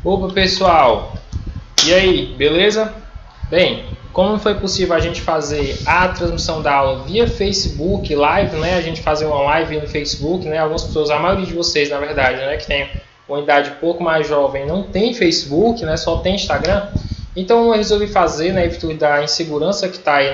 Opa pessoal, e aí, beleza? Bem, como foi possível a gente fazer a transmissão da aula via Facebook Live, né? A gente fazer uma live no Facebook, né? Algumas pessoas, a maioria de vocês na verdade, né, que tem uma idade um pouco mais jovem, não tem Facebook, né? Só tem Instagram. Então eu resolvi fazer, né, em virtude da insegurança que está aí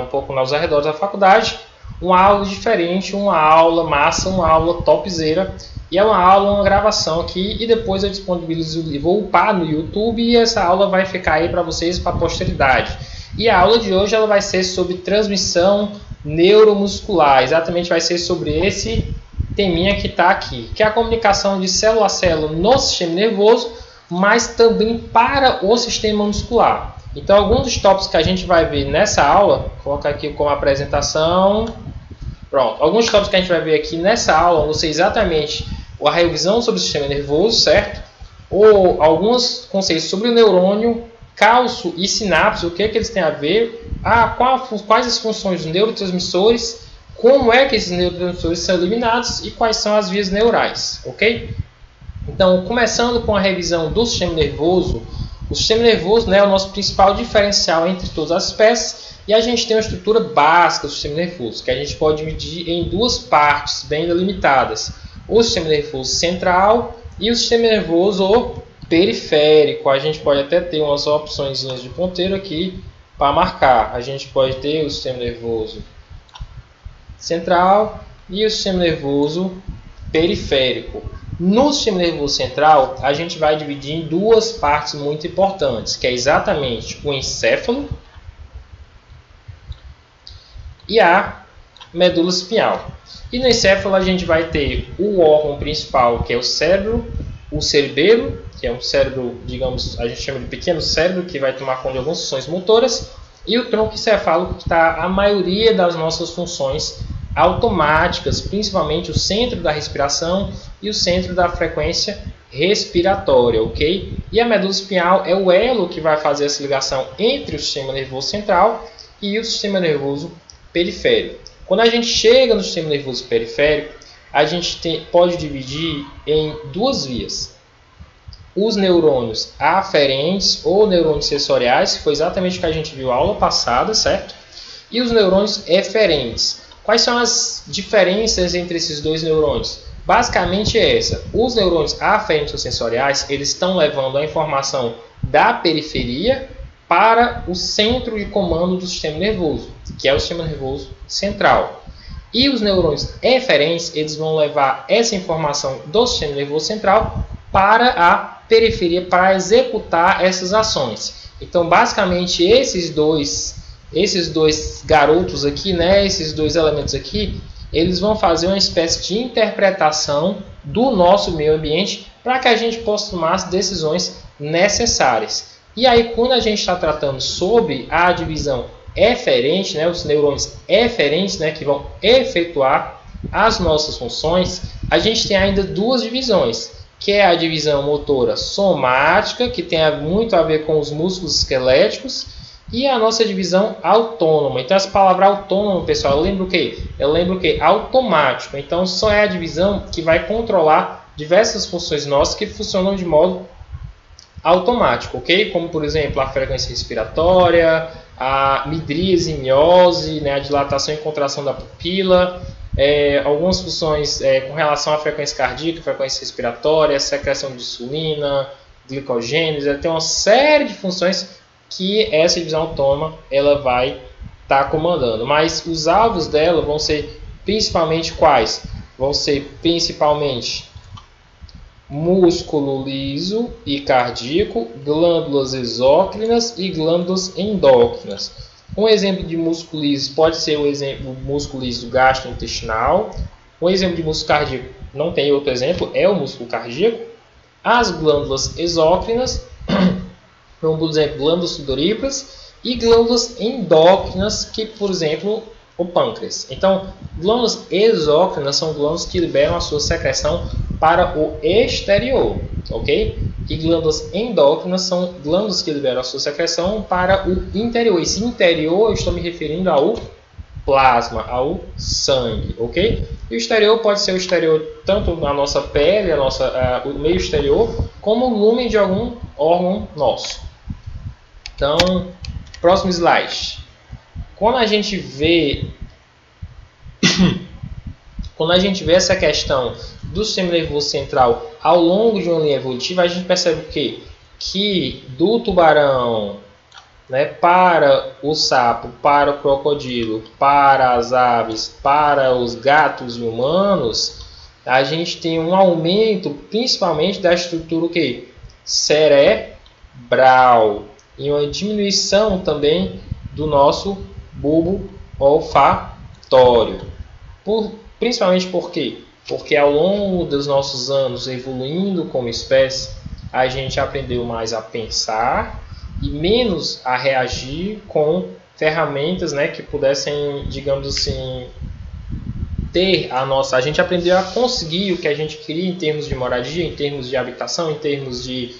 um pouco nos arredores da faculdade, uma aula diferente, uma aula massa, uma aula topzera. E é uma aula, uma gravação aqui, e depois eu disponibilizo, vou upar no YouTube e essa aula vai ficar aí para vocês para a posteridade. E a aula de hoje ela vai ser sobre transmissão neuromuscular, exatamente vai ser sobre esse teminha que está aqui, que é a comunicação de célula a célula no sistema nervoso, mas também para o sistema muscular. Então alguns dos tópicos que a gente vai ver nessa aula, vou colocar aqui como apresentação, pronto, alguns tópicos que a gente vai ver aqui nessa aula vão ser exatamente a revisão sobre o sistema nervoso, certo? Ou alguns conceitos sobre o neurônio, cálcio e sinapse, o que eles têm a ver, quais as funções dos neurotransmissores, como é que esses neurotransmissores são eliminados e quais são as vias neurais, ok? Então, começando com a revisão do sistema nervoso, o sistema nervoso, né, é o nosso principal diferencial entre todas as espécies e a gente tem uma estrutura básica do sistema nervoso, que a gente pode dividir em duas partes bem delimitadas. O sistema nervoso central e o sistema nervoso periférico. A gente pode até ter umas opções de ponteiro aqui para marcar. A gente pode ter o sistema nervoso central e o sistema nervoso periférico. No sistema nervoso central, a gente vai dividir em duas partes muito importantes, que é exatamente o encéfalo e a medula espinhal. E no encéfalo a gente vai ter o órgão principal, que é o cérebro, o cerebelo, que é um cérebro, digamos, a gente chama de pequeno cérebro, que vai tomar conta de algumas funções motoras, e o tronco encefálico, que está a maioria das nossas funções automáticas, principalmente o centro da respiração e o centro da frequência respiratória, ok? E a medula espinhal é o elo que vai fazer essa ligação entre o sistema nervoso central e o sistema nervoso periférico. Quando a gente chega no sistema nervoso periférico, a gente pode dividir em duas vias. Os neurônios aferentes ou neurônios sensoriais, que foi exatamente o que a gente viu na aula passada, certo? E os neurônios eferentes. Quais são as diferenças entre esses dois neurônios? Basicamente é essa. Os neurônios aferentes ou sensoriais, eles estão levando a informação da periferia para o centro de comando do sistema nervoso, que é o sistema nervoso central. E os neurônios eferentes, eles vão levar essa informação do sistema nervoso central para a periferia para executar essas ações. Então, basicamente, esses dois garotos aqui, né, esses dois elementos aqui, eles vão fazer uma espécie de interpretação do nosso meio ambiente para que a gente possa tomar as decisões necessárias. E aí, quando a gente está tratando sobre a divisão eferente, né, os neurônios eferentes, né, que vão efetuar as nossas funções, a gente tem ainda duas divisões, que é a divisão motora somática, que tem muito a ver com os músculos esqueléticos, e a nossa divisão autônoma. Então, essa palavra autônomo, pessoal, eu lembro o quê? Eu lembro o quê? Automático. Então, só é a divisão que vai controlar diversas funções nossas que funcionam de modo automático, ok? Como, por exemplo, a frequência respiratória, a midríase, miose, né, a dilatação e contração da pupila, algumas funções com relação à frequência cardíaca, frequência respiratória, secreção de insulina, glicogênese, tem uma série de funções que essa divisão autônoma ela vai estar comandando. Mas os alvos dela vão ser principalmente quais? Vão ser principalmente músculo liso e cardíaco, glândulas exócrinas e glândulas endócrinas. Um exemplo de músculo liso pode ser o músculo liso gastrointestinal. Um exemplo de músculo cardíaco, não tem outro exemplo, é o músculo cardíaco. As glândulas exócrinas, por exemplo, glândulas sudoríparas, e glândulas endócrinas, que, por exemplo, o pâncreas. Então, glândulas exócrinas são glândulas que liberam a sua secreção para o exterior, ok? E glândulas endócrinas são glândulas que liberam a sua secreção para o interior. Esse interior, eu estou me referindo ao plasma, ao sangue, ok? E o exterior pode ser o exterior tanto na nossa pele, o meio exterior, como o lúmen de algum órgão nosso. Então, próximo slide. Quando a gente vê essa questão do sistema nervoso central ao longo de uma linha evolutiva, a gente percebe o quê? Que do tubarão, né, para o sapo, para o crocodilo, para as aves, para os gatos e humanos, a gente tem um aumento principalmente da estrutura o quê? Cerebral e uma diminuição também do nosso bulbo olfatório. Principalmente por quê? Porque ao longo dos nossos anos evoluindo como espécie, a gente aprendeu mais a pensar e menos a reagir com ferramentas, né, que pudessem, digamos assim, a gente aprendeu a conseguir o que a gente queria em termos de moradia, em termos de habitação, em termos de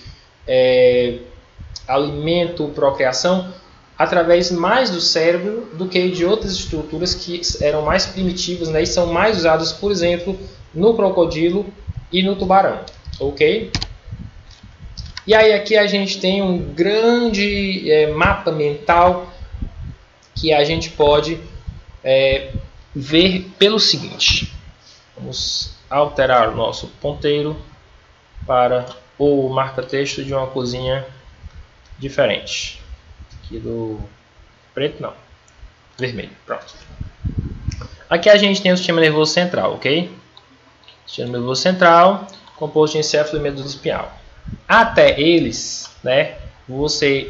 alimento, procriação, através mais do cérebro do que de outras estruturas que eram mais primitivas, né, e são mais usadas, por exemplo, no crocodilo e no tubarão, ok? E aí aqui a gente tem um grande mapa mental que a gente pode ver pelo seguinte. Vamos alterar o nosso ponteiro para o marca-texto de uma cozinha diferente. Aqui do preto não, vermelho, pronto. Aqui a gente tem o sistema nervoso central, ok? Sistema nervoso central, composto de encéfalo e medula espinhal. Até eles, né,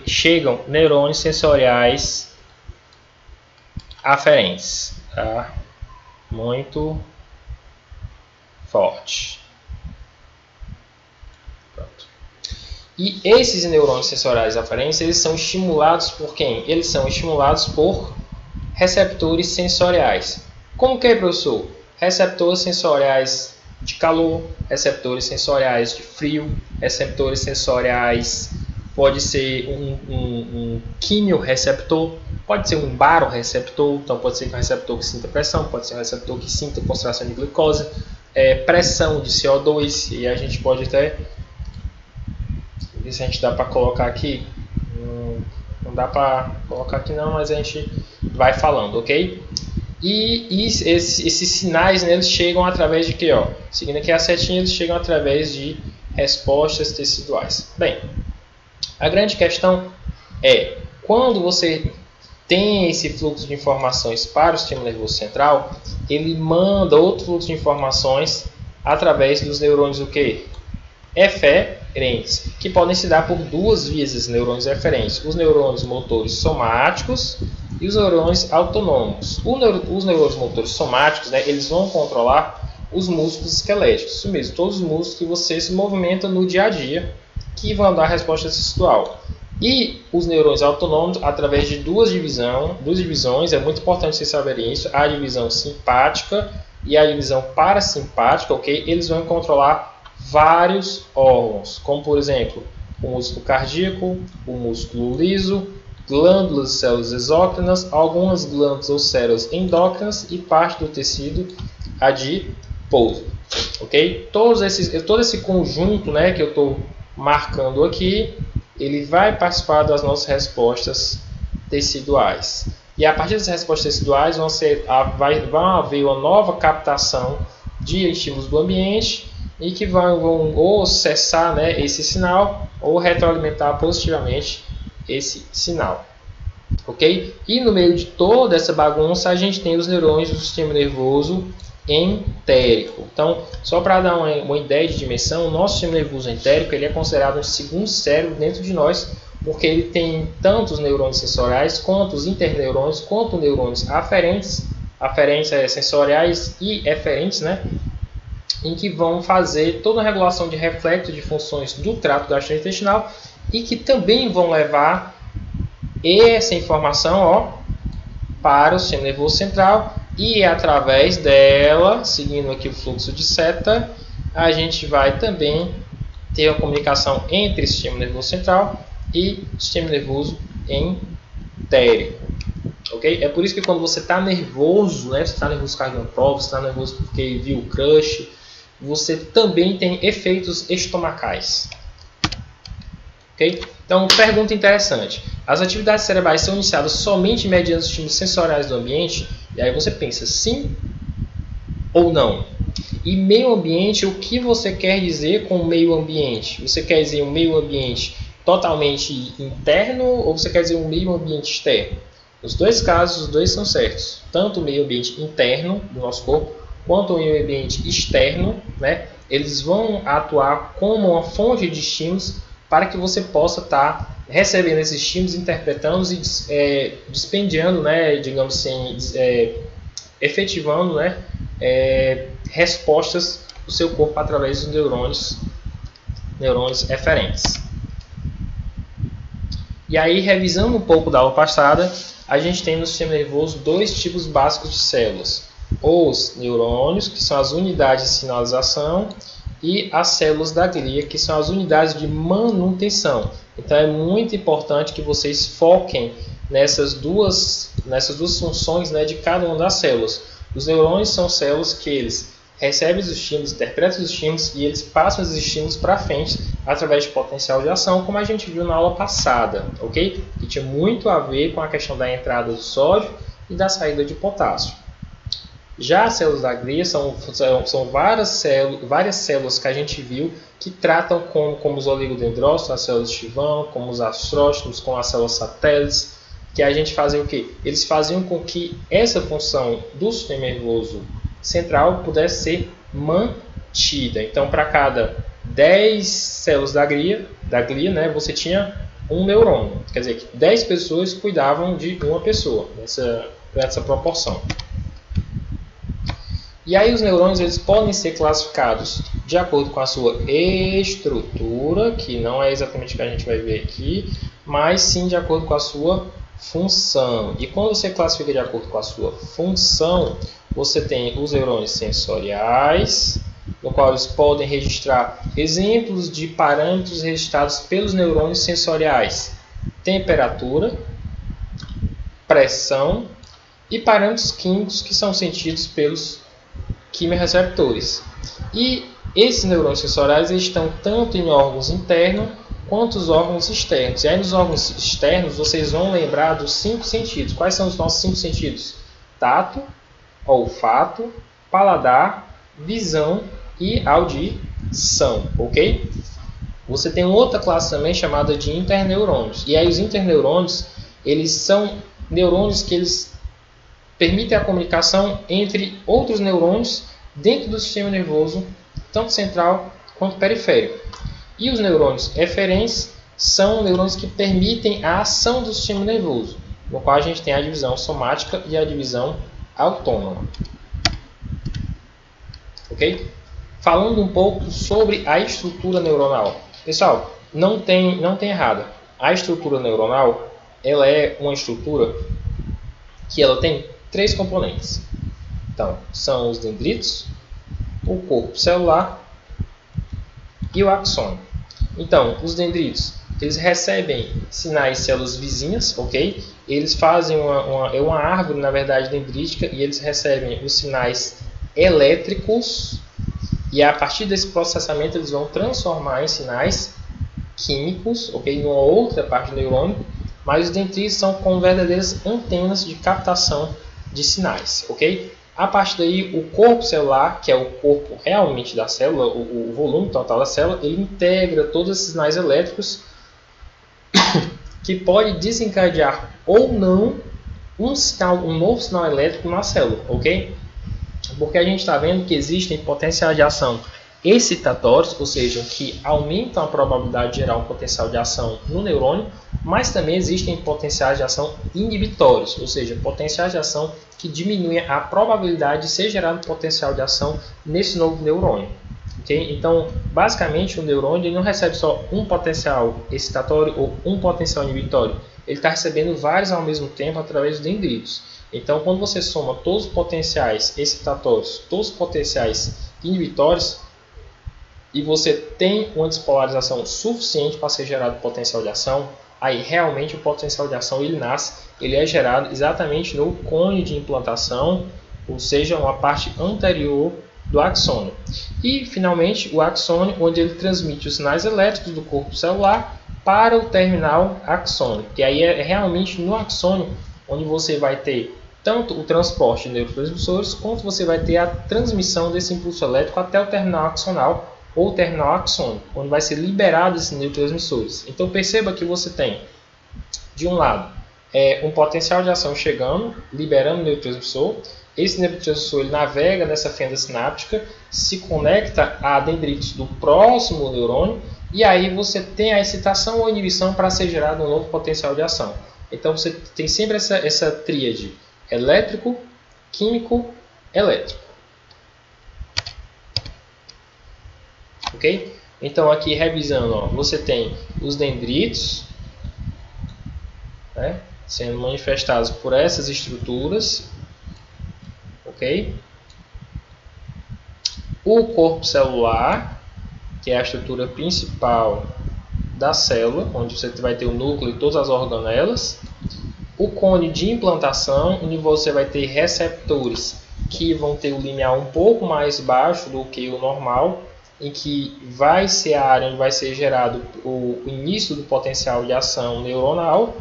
chegam neurônios sensoriais aferentes, tá? Muito forte. Pronto. E esses neurônios sensoriais aferentes, eles são estimulados por quem? Eles são estimulados por receptores sensoriais. Como que é, professor? Receptores sensoriais de calor, receptores sensoriais de frio, receptores sensoriais, pode ser um quimioreceptor, pode ser um baroreceptor, então pode ser um receptor que sinta pressão, pode ser um receptor que sinta concentração de glicose, pressão de CO2, e a gente pode até ver se a gente dá para colocar aqui, não dá para colocar aqui não, mas a gente vai falando, ok? E esses sinais, né, eles chegam através de quê? Ó? Seguindo aqui a setinha, eles chegam através de respostas teciduais. Bem, a grande questão é, quando você tem esse fluxo de informações para o sistema nervoso central, ele manda outro fluxo de informações através dos neurônios o quê? Eferentes, que podem se dar por duas vias esses neurônios eferentes, os neurônios motores somáticos e os neurônios autônomos. Os neurônios motores somáticos, né, eles vão controlar os músculos esqueléticos, isso mesmo, todos os músculos que você se movimenta no dia a dia, que vão dar resposta tecidual. E os neurônios autônomos, através de duas divisões, é muito importante vocês saberem isso, a divisão simpática e a divisão parasimpática, ok? Eles vão controlar vários órgãos, como por exemplo, o músculo cardíaco, o músculo liso, glândulas e células exócrinas, algumas glândulas ou células endócrinas e parte do tecido adiposo, ok? Todo esse conjunto, né, que eu estou marcando aqui, ele vai participar das nossas respostas teciduais. E a partir das respostas teciduais vai haver uma nova captação de estímulos do ambiente e que vão ou cessar, né, esse sinal ou retroalimentar positivamente esse sinal. Ok? E no meio de toda essa bagunça a gente tem os neurônios do sistema nervoso entérico. Então, só para dar uma ideia de dimensão, o nosso sistema nervoso entérico ele é considerado um segundo cérebro dentro de nós, porque ele tem tanto os neurônios sensoriais, quanto os interneurônios, quanto neurônios aferentes sensoriais e eferentes, né? Em que vão fazer toda a regulação de reflexo de funções do trato gastrointestinal e que também vão levar essa informação para o sistema nervoso central, e através dela, seguindo aqui o fluxo de seta, a gente vai também ter a comunicação entre o sistema nervoso central e o sistema nervoso entérico, ok? É por isso que quando você está nervoso, né, você está nervoso por causa de uma prova, você está nervoso porque viu o crush, você também tem efeitos estomacais. Okay? Então, pergunta interessante. As atividades cerebrais são iniciadas somente mediante os estímulos sensoriais do ambiente? E aí você pensa, sim ou não? E meio ambiente, o que você quer dizer com meio ambiente? Você quer dizer um meio ambiente totalmente interno ou você quer dizer um meio ambiente externo? Nos dois casos, os dois são certos. Tanto o meio ambiente interno do nosso corpo, quanto o meio ambiente externo, né? Eles vão atuar como uma fonte de estímulos para que você possa estar recebendo esses estímulos, interpretando e dispendiando, né, digamos assim, efetivando, né, respostas do seu corpo através dos neurônios eferentes. E aí, revisando um pouco da aula passada, a gente tem no sistema nervoso dois tipos básicos de células. Os neurônios, que são as unidades de sinalização, e as células da glia, que são as unidades de manutenção. Então é muito importante que vocês foquem nessas duas funções, né, de cada uma das células. Os neurônios são células que eles recebem os estímulos, interpretam os estímulos e eles passam esses estímulos para frente através de potencial de ação, como a gente viu na aula passada, ok? Que tinha muito a ver com a questão da entrada do sódio e da saída de potássio. Já as células da glia são várias células que a gente viu que tratam como os oligodendrócitos, as células de Schwann, como os astrócitos, como as células satélites, que a gente fazia o quê? Eles faziam com que essa função do sistema nervoso central pudesse ser mantida. Então, para cada 10 células da glia, né, você tinha um neurônio. Quer dizer, que 10 pessoas cuidavam de uma pessoa, nessa proporção. E aí os neurônios eles podem ser classificados de acordo com a sua estrutura, que não é exatamente o que a gente vai ver aqui, mas sim de acordo com a sua função. E quando você classifica de acordo com a sua função, você tem os neurônios sensoriais, no qual eles podem registrar exemplos de parâmetros registrados pelos neurônios sensoriais: temperatura, pressão e parâmetros químicos que são sentidos pelos quimiorreceptores. E esses neurônios sensoriais estão tanto em órgãos internos quanto os órgãos externos. E aí nos órgãos externos vocês vão lembrar dos 5 sentidos. Quais são os nossos 5 sentidos? Tato, olfato, paladar, visão e audição, ok? Você tem outra classe também chamada de interneurônios. E aí os interneurônios, eles são neurônios que eles permitem a comunicação entre outros neurônios dentro do sistema nervoso, tanto central quanto periférico. E os neurônios eferentes são neurônios que permitem a ação do sistema nervoso, no qual a gente tem a divisão somática e a divisão autônoma. Ok? Falando um pouco sobre a estrutura neuronal. Pessoal, não tem errado. A estrutura neuronal ela é uma estrutura que ela tem 3 componentes. Então, são os dendritos, o corpo celular e o axônio. Então, os dendritos, eles recebem sinais de células vizinhas, ok? Eles fazem uma árvore, na verdade, dendrítica, e eles recebem os sinais elétricos, e a partir desse processamento eles vão transformar em sinais químicos, ok? Numa outra parte do neurônio, mas os dendritos são como verdadeiras antenas de captação de sinais, ok? A partir daí, o corpo celular, que é o corpo realmente da célula, o volume total da célula, ele integra todos esses sinais elétricos que pode desencadear ou não um novo sinal elétrico na célula, ok? Porque a gente está vendo que existem potenciais de ação excitatórios, ou seja, que aumentam a probabilidade de gerar um potencial de ação no neurônio, mas também existem potenciais de ação inibitórios, ou seja, potenciais de ação que diminuem a probabilidade de ser gerado um potencial de ação nesse novo neurônio. Okay? Então, basicamente, o neurônio ele não recebe só um potencial excitatório ou um potencial inibitório, ele está recebendo vários ao mesmo tempo através dos dendritos. Então, quando você soma todos os potenciais excitatórios, todos os potenciais inibitórios, e você tem uma despolarização suficiente para ser gerado potencial de ação, aí realmente o potencial de ação ele nasce, ele é gerado exatamente no cone de implantação, ou seja, uma parte anterior do axônio. E finalmente o axônio, onde ele transmite os sinais elétricos do corpo celular para o terminal axônico. E aí é realmente no axônio onde você vai ter tanto o transporte de neurotransmissores, quanto você vai ter a transmissão desse impulso elétrico até o terminal axonal ou terminal axônico, onde vai ser liberado esses neurotransmissores. Então perceba que você tem, de um lado, um potencial de ação chegando, liberando o neurotransmissor. Esse neurotransmissor ele navega nessa fenda sináptica, se conecta a dendritos do próximo neurônio, e aí você tem a excitação ou inibição para ser gerado um novo potencial de ação. Então você tem sempre essa tríade: elétrico, químico, elétrico. Ok? Então aqui revisando, ó, você tem os dendritos, né, sendo manifestados por essas estruturas. Ok? O corpo celular, que é a estrutura principal da célula, onde você vai ter o núcleo e todas as organelas. O cone de implantação, onde você vai ter receptores que vão ter o limiar um pouco mais baixo do que o normal, em que vai ser a área onde vai ser gerado o início do potencial de ação neuronal.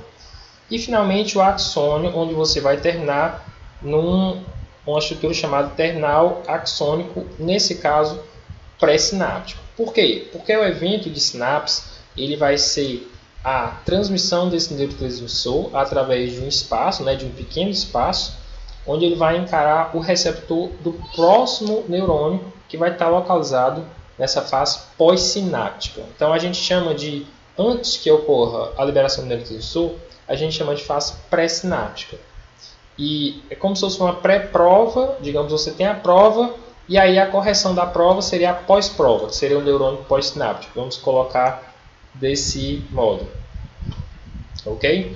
E finalmente o axônio, onde você vai terminar uma estrutura chamada terminal axônico, nesse caso pré-sináptico. Por quê? Porque o evento de sinapse ele vai ser a transmissão desse neurotransmissor através de um espaço, né, de um pequeno espaço, onde ele vai encarar o receptor do próximo neurônio, que vai estar localizado nessa fase pós-sináptica. Então a gente chama de, antes que ocorra a liberação do neurotransmissor, a gente chama de fase pré-sináptica. E é como se fosse uma pré-prova, digamos, você tem a prova, e aí a correção da prova seria a pós-prova, que seria o neurônio pós-sináptico. Vamos colocar desse modo. Ok?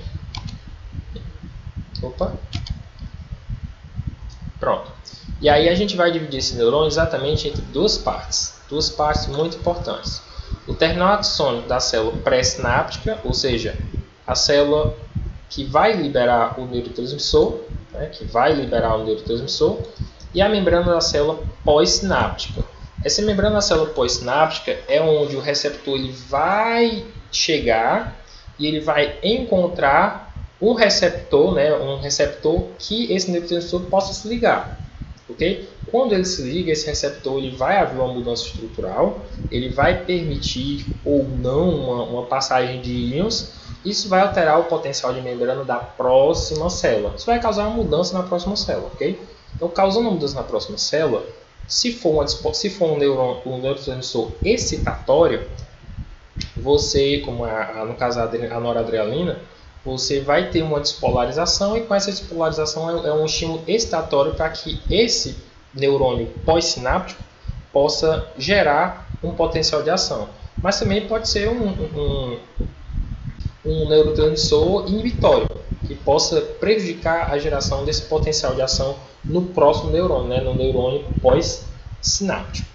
Opa. Pronto. E aí a gente vai dividir esse neurônio exatamente entre duas partes muito importantes. O terminal axônico da célula pré-sináptica, ou seja, a célula que vai liberar o neurotransmissor, né, e a membrana da célula pós-sináptica. Essa membrana da célula pós-sináptica é onde o receptor ele vai chegar e ele vai encontrar um receptor, né, que esse neurotransmissor possa se ligar. Okay? Quando ele se liga, esse receptor ele vai haver uma mudança estrutural, ele vai permitir ou não uma passagem de íons. Isso vai alterar o potencial de membrana da próxima célula. Isso vai causar uma mudança na próxima célula, ok? Então, causando uma mudança na próxima célula, se for um neurotransmissor excitatório, você, como no caso a noradrenalina, você vai ter uma despolarização, e com essa despolarização é um estímulo excitatório para que esse neurônio pós-sináptico possa gerar um potencial de ação. Mas também pode ser um neurotransmissor inibitório, que possa prejudicar a geração desse potencial de ação no próximo neurônio, né, no neurônio pós-sináptico.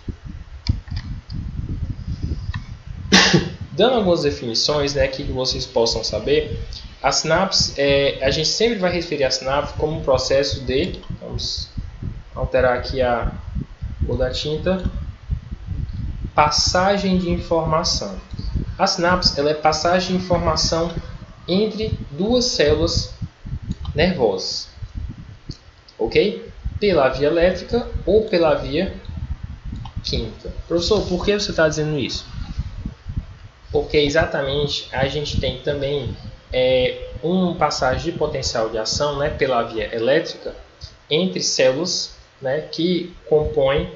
Dando algumas definições, né, que vocês possam saber, a sinapse, a gente sempre vai referir a sinapse como um processo de, vamos alterar aqui a cor da tinta, passagem de informação. A sinapse ela é passagem de informação entre duas células nervosas, ok? Pela via elétrica ou pela via química. Professor, por que você está dizendo isso? Porque exatamente a gente tem também uma passagem de potencial de ação, né, pela via elétrica entre células, né, que compõem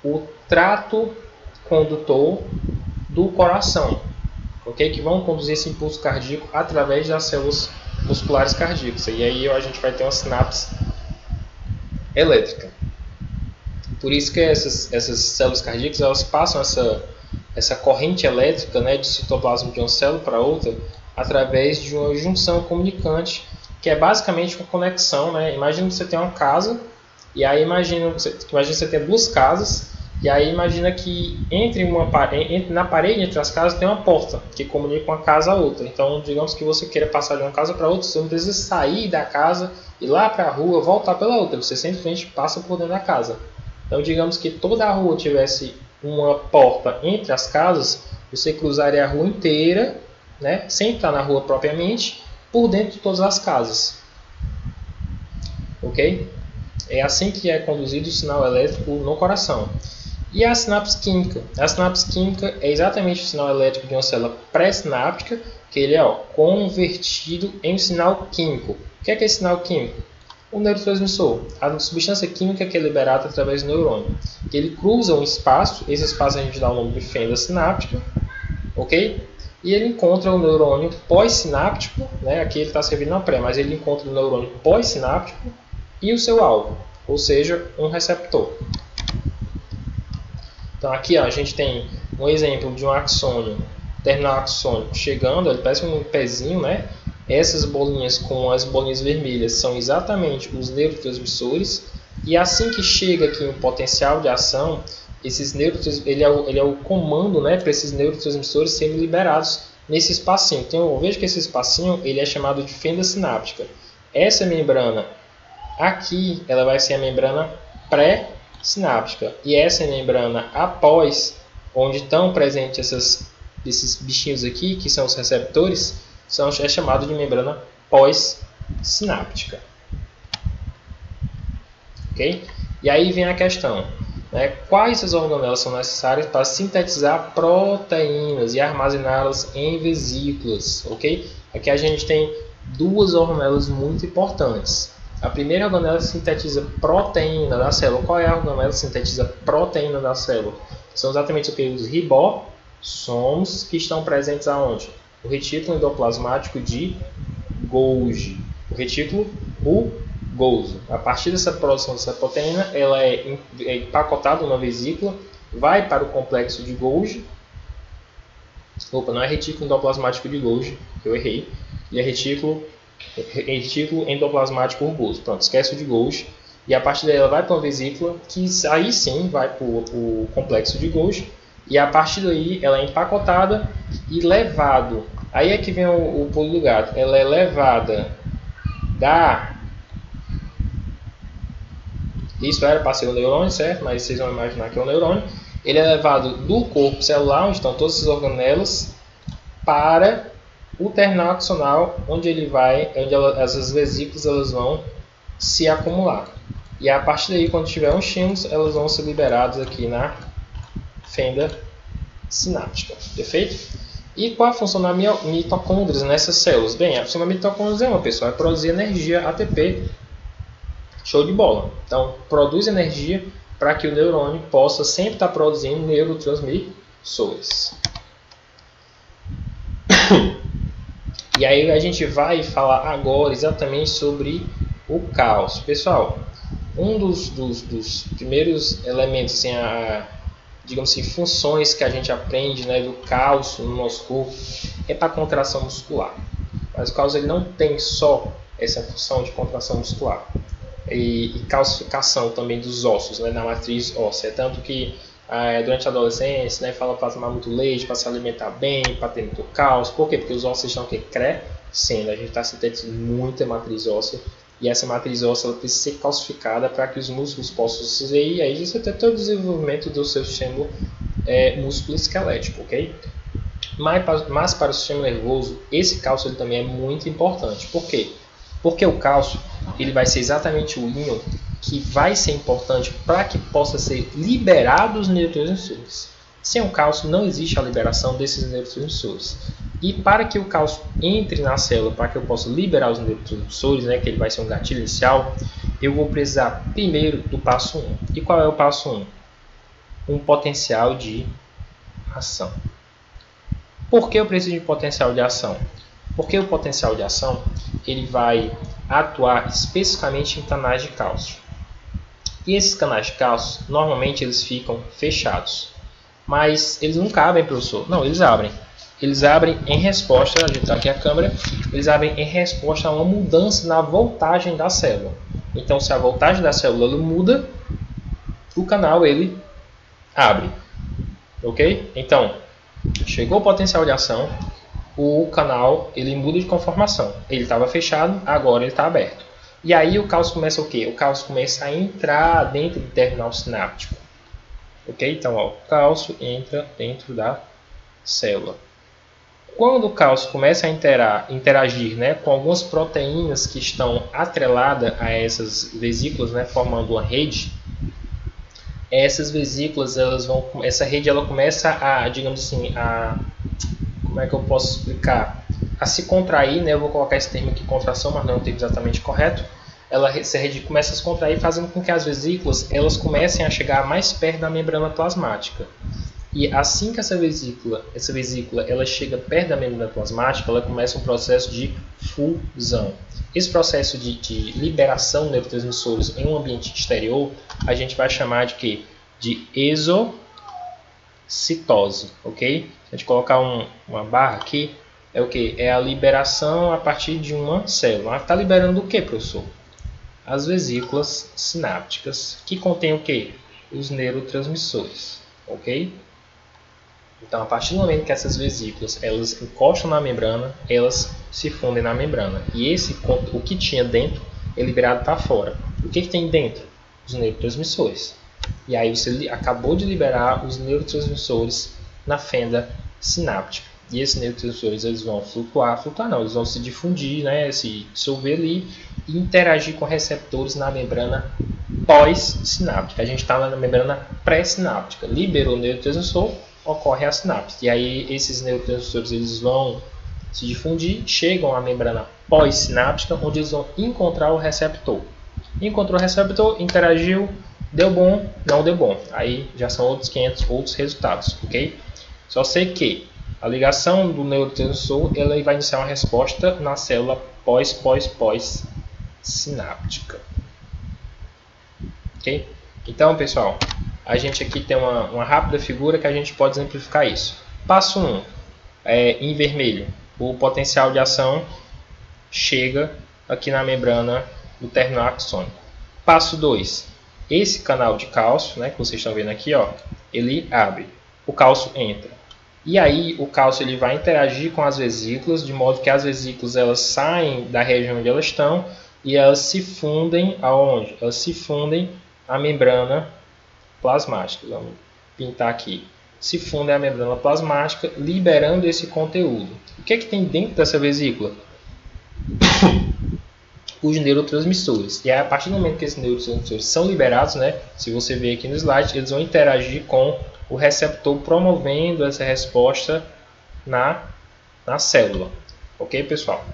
o trato condutor do coração, ok? Que vão conduzir esse impulso cardíaco através das células musculares cardíacas. E aí a gente vai ter uma sinapse elétrica. Por isso que essas células cardíacas elas passam essa corrente elétrica, né, de citoplasma de uma célula para outra através de uma junção comunicante, que é basicamente uma conexão, né? Imagina que você tem uma casa, e aí imagina você tem duas casas, E aí imagina que na parede entre as casas tem uma porta que comunica uma casa a outra. Então, digamos que você queira passar de uma casa para outra, você não precisa sair da casa, ir lá para a rua, voltar pela outra. Você simplesmente passa por dentro da casa. Então, digamos que toda a rua tivesse uma porta entre as casas, você cruzaria a rua inteira, né, sem estar na rua propriamente, por dentro de todas as casas. Ok? É assim que é conduzido o sinal elétrico no coração. E a sinapse química? A sinapse química é exatamente o sinal elétrico de uma célula pré-sináptica, que ele é convertido em um sinal químico. O que é esse sinal químico? O neurotransmissor, a substância química que é liberada através do neurônio. Ele cruza um espaço, esse espaço a gente dá o nome de fenda sináptica, ok? E ele encontra o neurônio pós-sináptico, né? Aqui ele está servindo na pré, mas ele encontra o neurônio pós-sináptico e o seu alvo, ou seja, um receptor. Então aqui a gente tem um exemplo de um axônio, terminal axônico chegando, ele parece um pezinho, né? Essas bolinhas com as bolinhas vermelhas são exatamente os neurotransmissores, e assim que chega aqui um potencial de ação, ele é o comando, né, para esses neurotransmissores serem liberados nesse espacinho. Então eu vejo que esse espacinho ele é chamado de fenda sináptica. Essa membrana aqui ela vai ser a membrana pré-sináptica, e essa membrana após, onde estão presentes esses bichinhos aqui, que são os receptores, é chamado de membrana pós-sináptica. Ok? E aí vem a questão, né? Quais as organelas são necessárias para sintetizar proteínas e armazená-las em vesículas? Ok? Aqui a gente tem duas organelas muito importantes. A primeira organela sintetiza proteína da célula. Qual é a organela que sintetiza proteína da célula? São exatamente os ribossomos, que estão presentes aonde? O retículo endoplasmático de Golgi. O retículo rugoso. A partir dessa produção dessa proteína, ela é empacotada numa vesícula, vai para o complexo de Golgi. Opa, não é retículo endoplasmático de Golgi, eu errei. E é retículo endoplasmático rugoso. Pronto, esquece o de Golgi. E a partir daí ela vai para uma vesícula, que aí sim vai para o complexo de Golgi. E a partir daí ela é empacotada e levado. Aí é que vem o pulo do gato. Ela é levada Isso era para ser o neurônio, certo? Mas vocês vão imaginar que é o neurônio. Ele é levado do corpo celular, onde estão todas essas organelas, para o terminal axonal, onde essas vesículas elas vão se acumular. E a partir daí, quando tiver um estímulo, elas vão ser liberadas aqui na fenda sináptica. Perfeito? E qual a função da mitocôndria nessas células? Bem, a função da mitocôndria é uma pessoa, vai produzir energia ATP. Show de bola. Então, produz energia para que o neurônio possa sempre estar produzindo neurotransmissores. E aí a gente vai falar agora exatamente sobre o cálcio. Pessoal, um dos primeiros elementos, assim, digamos assim, funções que a gente aprende, né, do cálcio no nosso corpo é para contração muscular. Mas o cálcio ele não tem só essa função de contração muscular e calcificação também dos ossos, né, na matriz óssea. Tanto que durante a adolescência, né, fala para tomar muito leite, para se alimentar bem, para ter muito cálcio. Por quê? Porque os ossos estão crescendo. A gente está sintetizando muita matriz óssea. E essa matriz óssea ela precisa ser calcificada para que os músculos possam se desenvolver. E aí você tem todo o desenvolvimento do seu sistema músculo-esquelético, ok? Mas para o sistema nervoso, esse cálcio ele também é muito importante. Por quê? Porque o cálcio ele vai ser exatamente o íon que vai ser importante para que possa ser liberado os neurotransmissores. Sem o cálcio não existe a liberação desses neurotransmissores. E para que o cálcio entre na célula, para que eu possa liberar os neurotransmissores, né, que ele vai ser um gatilho inicial, eu vou precisar primeiro do passo 1. E qual é o passo 1? Um potencial de ação. Por que eu preciso de potencial de ação? Porque o potencial de ação ele vai atuar especificamente em canais de cálcio. E esses canais de cálcio, normalmente eles ficam fechados. Mas eles nunca abrem, professor? Não, eles abrem. Eles abrem em resposta, a gente está aqui a câmera, eles abrem em resposta a uma mudança na voltagem da célula. Então, se a voltagem da célula muda, o canal ele abre. Ok? Então, chegou o potencial de ação, o canal ele muda de conformação. Ele estava fechado, agora ele está aberto. E aí o cálcio começa o quê? O cálcio começa a entrar dentro do terminal sináptico. Ok? Então, ó, o cálcio entra dentro da célula. Quando o cálcio começa a interagir, né, com algumas proteínas que estão atreladas a essas vesículas, né, formando uma rede, essas vesículas, essa rede ela começa a, digamos assim, como é que eu posso explicar? A se contrair, né? Eu vou colocar esse termo aqui, contração, mas não é o termo exatamente correto. Essa rede começa a se contrair, fazendo com que as vesículas elas comecem a chegar mais perto da membrana plasmática. E assim que essa vesícula ela chega perto da membrana plasmática, ela começa um processo de fusão. Esse processo de liberação de neurotransmissores em um ambiente exterior, a gente vai chamar de quê? De exocitose, ok? Se a gente colocar uma barra aqui, é o que? É a liberação a partir de uma célula. Está liberando o que, professor? As vesículas sinápticas, que contém o que? Os neurotransmissores, ok? Então, a partir do momento que essas vesículas elas encostam na membrana, elas se fundem na membrana. E o que tinha dentro é liberado para fora. O que tem dentro? Os neurotransmissores. E aí você acabou de liberar os neurotransmissores na fenda sináptica. E esses neurotransmissores eles vão flutuar não, eles vão se difundir, né, se dissolver ali e interagir com receptores na membrana pós-sináptica. A gente está na membrana pré-sináptica. Liberou o neurotransmissor, ocorre a sinapse. E aí esses neurotransmissores eles vão se difundir, chegam à membrana pós-sináptica, onde eles vão encontrar o receptor. Encontrou o receptor, interagiu, deu bom, não deu bom. Aí já são outros 500 outros resultados, ok? Só sei que a ligação do neurotransmissor ela vai iniciar uma resposta na célula pós-sináptica. Ok? Então, pessoal, a gente aqui tem uma rápida figura que a gente pode exemplificar isso. Passo 1, em vermelho, o potencial de ação chega aqui na membrana do terminal axônico. Passo 2, esse canal de cálcio, né, que vocês estão vendo aqui, ó, ele abre, o cálcio entra. E aí o cálcio ele vai interagir com as vesículas, de modo que as vesículas elas saem da região onde elas estão e elas se fundem aonde? Elas se fundem à membrana plasmática. Vamos pintar aqui. Se funde a membrana plasmática, liberando esse conteúdo. O que é que tem dentro dessa vesícula? Os neurotransmissores. E aí, a partir do momento que esses neurotransmissores são liberados, né, se você ver aqui no slide, eles vão interagir com o receptor, promovendo essa resposta na célula. Ok, pessoal?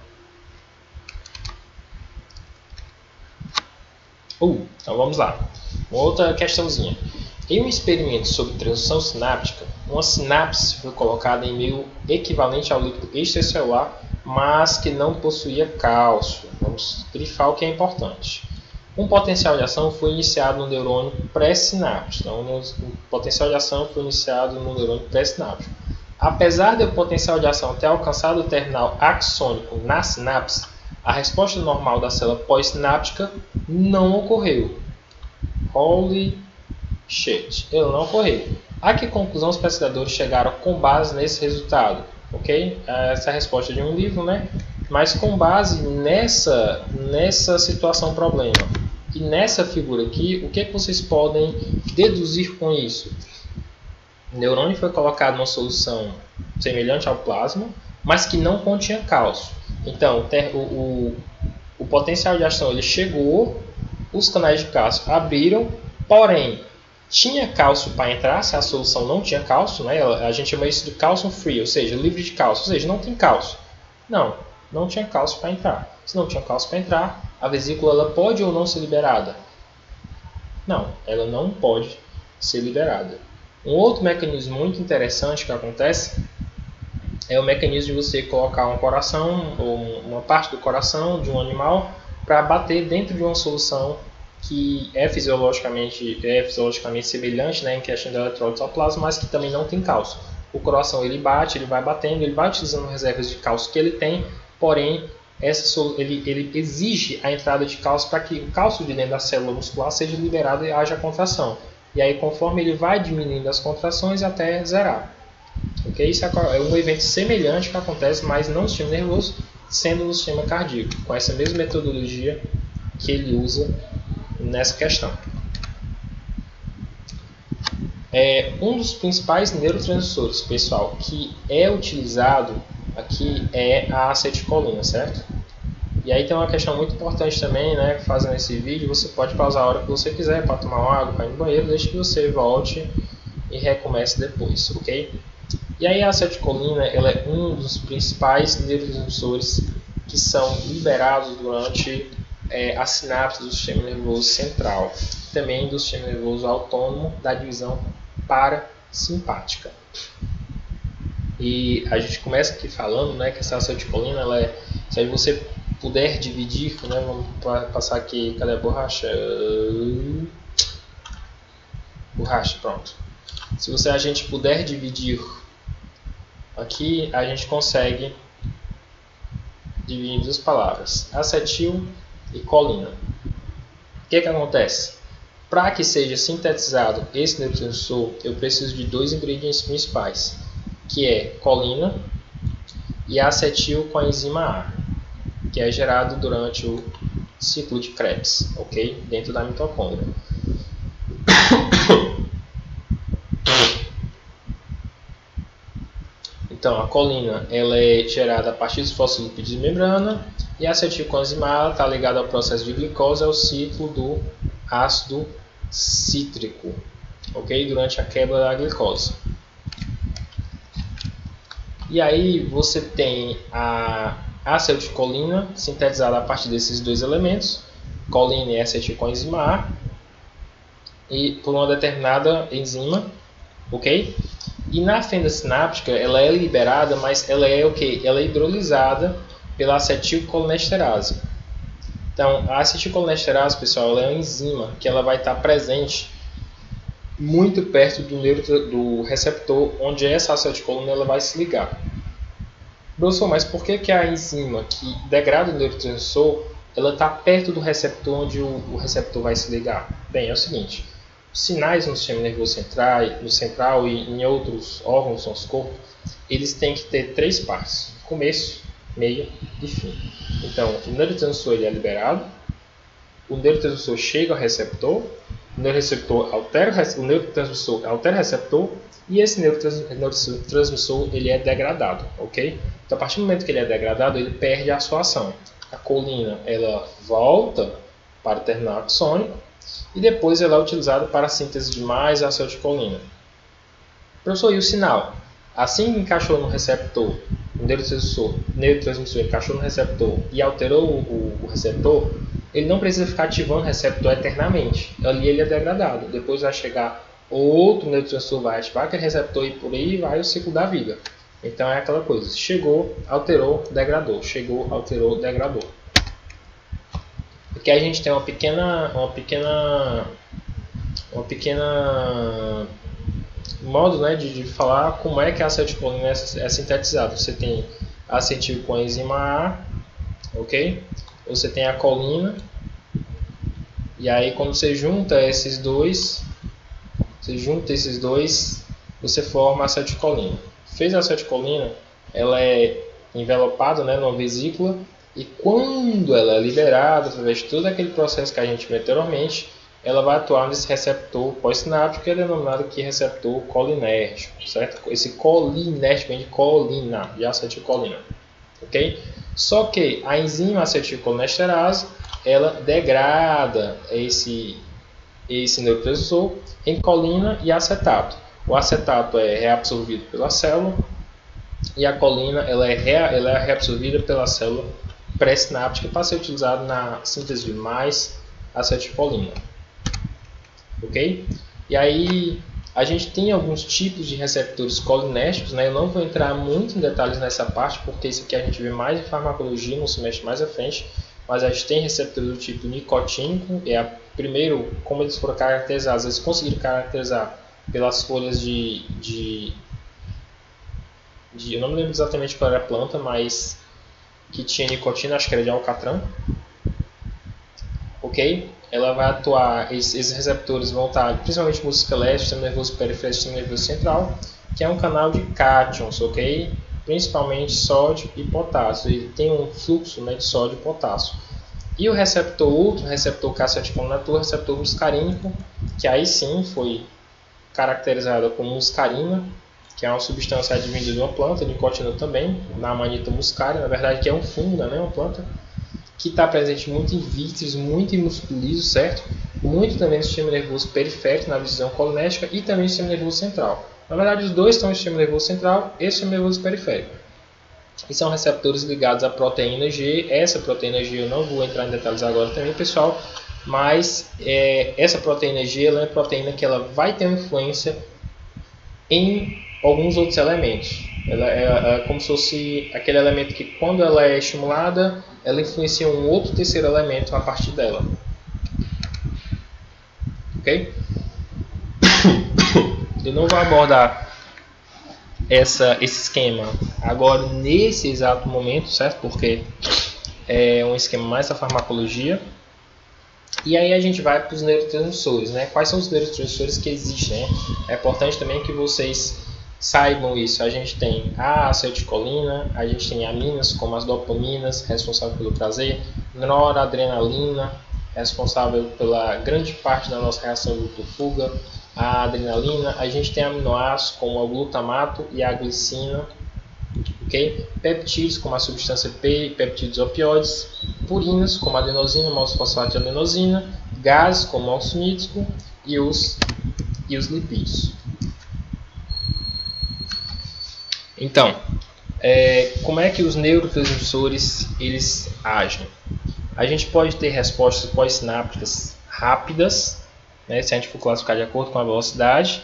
Então vamos lá. Uma outra questãozinha. Em um experimento sobre transição sináptica, uma sinapse foi colocada em meio equivalente ao líquido extracelular, mas que não possuía cálcio. Vamos grifar o que é importante. Um potencial de ação foi iniciado no neurônio pré-sináptico. Então, o potencial de ação foi iniciado no neurônio pré-sináptico. Apesar do potencial de ação ter alcançado o terminal axônico na sinapse, a resposta normal da célula pós-sináptica não ocorreu. Holy shit, ele não ocorreu. A que conclusão os pesquisadores chegaram com base nesse resultado? Ok? Essa é a resposta de um livro, né? Mas com base nessa situação problema e nessa figura aqui, o que vocês podem deduzir com isso? O neurônio foi colocado numa solução semelhante ao plasma, mas que não continha cálcio. Então, o potencial de ação ele chegou, os canais de cálcio abriram, porém, tinha cálcio para entrar, se a solução não tinha cálcio, né? A gente chama isso de cálcio free, ou seja, livre de cálcio, ou seja, não tem cálcio. Não tinha cálcio para entrar. Se não tinha cálcio para entrar, a vesícula ela pode ou não ser liberada? Não, ela não pode ser liberada. Um outro mecanismo muito interessante que acontece é o mecanismo de você colocar um coração ou uma parte do coração de um animal para bater dentro de uma solução que é fisiologicamente semelhante, né, em questão de eletrólitos ao plasma, mas que também não tem cálcio. O coração ele bate, ele vai batendo, ele vai utilizando reservas de cálcio que ele tem, porém ele exige a entrada de cálcio para que o cálcio de dentro da célula muscular seja liberado e haja contração. e aí conforme ele vai diminuindo as contrações até zerar. Okay? Isso é um evento semelhante que acontece, mas não no sistema nervoso, sendo no sistema cardíaco, com essa mesma metodologia que ele usa nessa questão. Um dos principais neurotransmissores, pessoal, que é utilizado aqui é a acetilcolina, certo? E aí tem uma questão muito importante também, né, fazendo esse vídeo, você pode pausar a hora que você quiser para tomar uma água, para ir no banheiro, desde que você volte e recomece depois, ok? E aí a acetilcolina, ela é um dos principais neurotransmissores que são liberados durante a sinapse do sistema nervoso central, também do sistema nervoso autônomo da divisão parasimpática. E a gente começa aqui falando, né, que essa acetilcolina, se aí você puder dividir, né, vamos passar aqui, cadê a borracha? Borracha, pronto. Se a gente puder dividir aqui, a gente consegue dividir em duas palavras, acetil e colina. O que acontece? Para que seja sintetizado esse neurotransmissor, eu preciso de dois ingredientes principais, que é colina e acetil com a enzima A, que é gerado durante o ciclo de Krebs, ok? Dentro da mitocôndria. Então, a colina ela é gerada a partir dos fosfolípidos de membrana e a acetilcoenzima está ligada ao processo de glicose, ao ciclo do ácido cítrico, ok? Durante a quebra da glicose. E aí você tem a acetilcolina sintetizada a partir desses dois elementos, colina e acetilcoenzima A, e por uma determinada enzima, ok? E na fenda sináptica ela é liberada, mas ela é o que? Ela é hidrolisada pela acetilcolinesterase. Então, a acetilcolinesterase, pessoal, ela é uma enzima que ela vai estar presente muito perto do receptor onde essa acetilcolina ela vai se ligar. Professor, mas por que a enzima que degrada o neurotransmissor ela está perto do receptor onde o receptor vai se ligar? Bem, é o seguinte, os sinais no sistema nervoso central e em outros órgãos do nosso corpo, eles têm que ter três partes, começo, meio e fim. Então, o neurotransmissor ele é liberado, o neurotransmissor chega ao receptor, o neurotransmissor altera o receptor e esse neurotransmissor ele é degradado, ok? Então, a partir do momento que ele é degradado, ele perde a sua ação. A colina ela volta para o terminal axônico e depois ela é utilizada para a síntese de mais acetilcolina. Professor, e o sinal? Assim que encaixou no receptor, o neurotransmissor encaixou no receptor e alterou o receptor, ele não precisa ficar ativando o receptor eternamente. Ali ele é degradado. Depois vai chegar outro neurotransmissor, vai ativar aquele receptor e por aí vai o ciclo da vida. Então é aquela coisa, chegou, alterou, degradou, chegou, alterou, degradou. Aqui a gente tem uma pequena modo, né, de falar como é que a acetilcolina é sintetizada. Você tem acetil com a enzima A, ok? Você tem a colina, e aí quando você junta esses dois, você forma a acetilcolina. Fez a acetilcolina, ela é envelopada, né, numa vesícula, e quando ela é liberada, através de todo aquele processo que a gente viu anteriormente, ela vai atuar nesse receptor pós-sináptico, que é denominado aqui receptor colinérgico, certo? Esse colinérgico vem de colina, de acetilcolina, ok? Só que a enzima acetilcolinesterase, ela degrada esse neurotransmissor em colina e acetato. O acetato é reabsorvido pela célula e a colina ela é reabsorvida pela célula pré-sináptica para ser utilizada na síntese de mais acetilcolina. Ok? E aí a gente tem alguns tipos de receptores colinérgicos, né? Eu não vou entrar muito em detalhes nessa parte, porque isso aqui a gente vê mais em farmacologia no semestre mais à frente, mas a gente tem receptores do tipo nicotínico, primeiro, como eles foram caracterizados, eles conseguiram caracterizar pelas folhas eu não me lembro exatamente qual era a planta, mas que tinha nicotina, acho que era de alcatrão. ok? Ela vai atuar, esses receptores vão estar principalmente no musculoesquelético, sistema nervoso periférico, sistema nervoso central, que é um canal de cátions, ok? Principalmente sódio e potássio. Ele tem um fluxo, né, de sódio e potássio. E o receptor outro, o receptor K7,4, o receptor muscarínico, que aí sim foi caracterizado como muscarina, que é uma substância advinda de uma planta, nicotina também, na Amanita muscaria, na verdade que é um fungo, né, uma planta, que está presente muito em vítreos, muito em musculísio, certo? Muito também no sistema nervoso periférico, na visão colinética, e também no sistema nervoso central. Na verdade, os dois estão no sistema nervoso central e no sistema nervoso periférico. E são receptores ligados à proteína G. Essa proteína G eu não vou entrar em detalhes agora também, pessoal, mas essa proteína G ela é uma proteína que ela vai ter uma influência em alguns outros elementos. Ela é como se fosse aquele elemento que, quando ela é estimulada, ela influencia um outro terceiro elemento a partir dela. Ok? Eu não vou abordar esse esquema agora nesse exato momento, certo? Porque é um esquema mais da farmacologia. E aí a gente vai para os neurotransmissores, né? Quais são os neurotransmissores que existem, né? É importante também que vocês saibam isso. A gente tem a acetilcolina, a gente tem aminas como as dopaminas, responsável pelo prazer, noradrenalina, responsável pela grande parte da nossa reação luto-fuga, a adrenalina, a gente tem aminoácidos como o glutamato e a glicina, okay? Peptídeos como a substância P, peptídeos opioides, purinas como a adenosina, monosfosfato de adenosina, gases como o óxido nítrico e os lipídios. Então, como é que os neurotransmissores eles agem? A gente pode ter respostas pós-sinápticas rápidas, né, se a gente for classificar de acordo com a velocidade,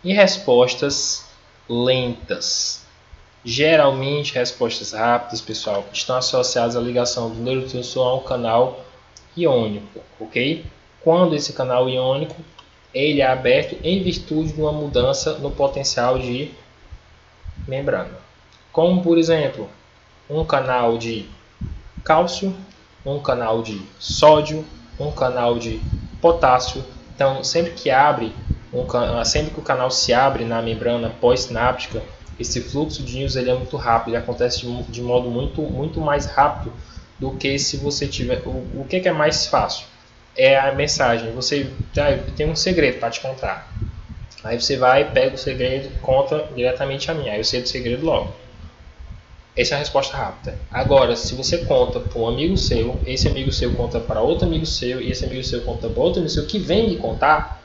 e respostas lentas. Geralmente, respostas rápidas, pessoal, estão associadas à ligação do neurotransmissor a um canal iônico, ok? Quando esse canal iônico ele é aberto em virtude de uma mudança no potencial de membrana, como por exemplo um canal de cálcio, um canal de sódio, um canal de potássio. Então, sempre que o canal se abre na membrana pós-sináptica, esse fluxo de íons ele é muito rápido, ele acontece de modo muito mais rápido do que se você tiver. O que é mais fácil? É a mensagem. Você tem um segredo para te contar. Aí você vai, pega o segredo, conta diretamente a mim. Aí eu sei do segredo logo. Essa é a resposta rápida. Agora, se você conta para um amigo seu, esse amigo seu conta para outro amigo seu, e esse amigo seu conta para outro amigo seu que vem me contar,